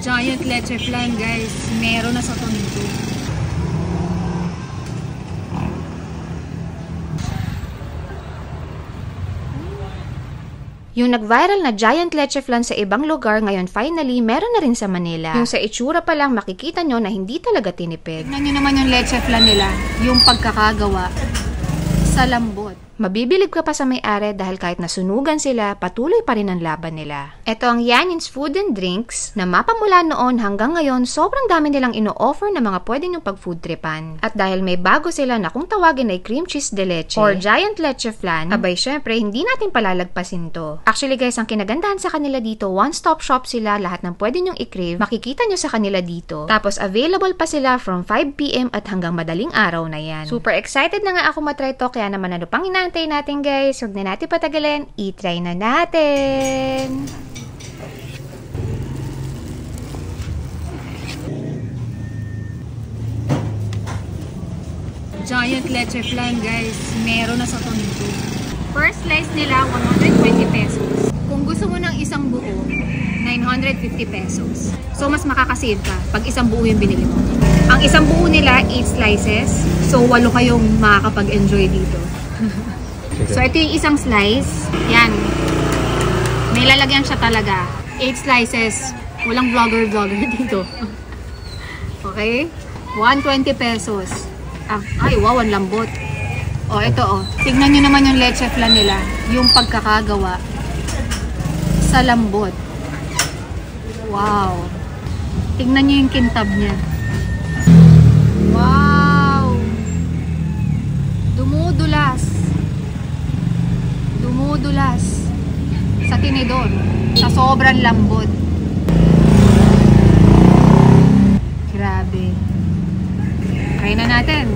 Giant leche flan, guys. Meron na sa Tondo. Yung nag-viral na giant leche flan sa ibang lugar, ngayon finally, meron na rin sa Manila. Yung sa itsura pa lang, makikita nyo na hindi talaga tinipid. Tignan nyo naman yung leche flan nila. Yung pagkakagawa sa lambot. Mabibilib ka pa sa may-ari dahil kahit nasunugan sila, patuloy pa rin ang laban nila. Ito ang Yanin's Food and Drinks na mapamula noon hanggang ngayon, sobrang dami nilang ino-offer na mga pwede nyong pag-food tripan. At dahil may bago sila na kung tawagin ay cream cheese de leche or giant leche flan, abay syempre, hindi natin palalagpasin to. Actually guys, ang kinagandahan sa kanila dito, one-stop shop sila, lahat ng pwede nyong i-crave, makikita nyo sa kanila dito. Tapos available pa sila from 5 PM at hanggang madaling araw na yan. Super excited na nga ako matry to, kaya naman ano pang inaantay natin guys, huwag na natin patagalin, i-try na natin! Giant leche flan, guys. Meron na sa Tondo. First slice nila, 120 pesos. Kung gusto mo ng isang buo, 950 pesos. So, mas makakasave ka pag isang buo yung binili mo. Ang isang buo nila, 8 slices. So, 8 kayong makakapag-enjoy dito. So, ito yung isang slice. Yan. May lalagyan siya talaga. 8 slices. Walang vlogger dito. Okay? 120 pesos. Ay, wow, ang lambot. O, ito o. Tignan nyo naman yung leche flan nila. Yung pagkakagawa sa lambot. Wow. Tignan nyo yung kintab niya. Wow. Dumudulas. Dumudulas. Sa tinidor. Sa sobrang lambot. Grabe. Try na natin.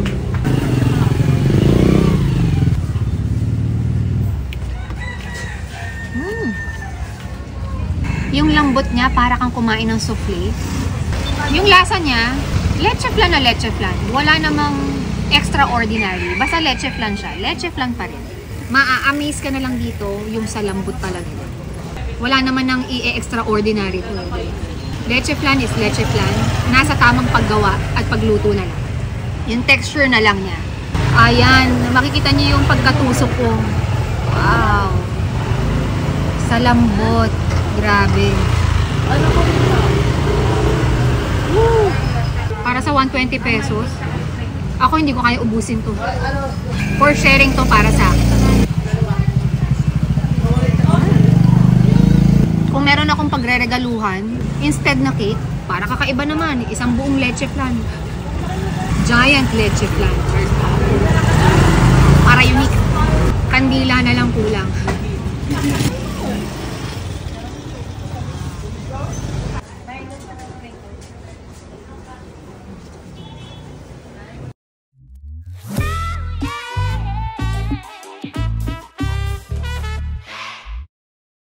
Yung lambot niya, para kang kumain ng soufflé. Yung lasa niya, leche flan na leche flan. Wala namang extraordinary. Basta leche flan siya. Leche flan pa rin. Maa-amaze ka na lang dito yung sa lambot talaga. Wala naman nang i-extraordinary to. Leche flan is leche flan. Nasa tamang paggawa at pagluto na lang. Yung texture na lang niya. Ayan, makikita niyo yung pagkatusok ko. Wow. Sa lambot. Grabe. Woo! Para sa 120 pesos, ako hindi ko kaya ubusin to. For sharing to para sa akin. Kung meron akong pagre-regaluhan, instead na cake, para kakaiba naman, isang buong leche flan. Giant leche flan.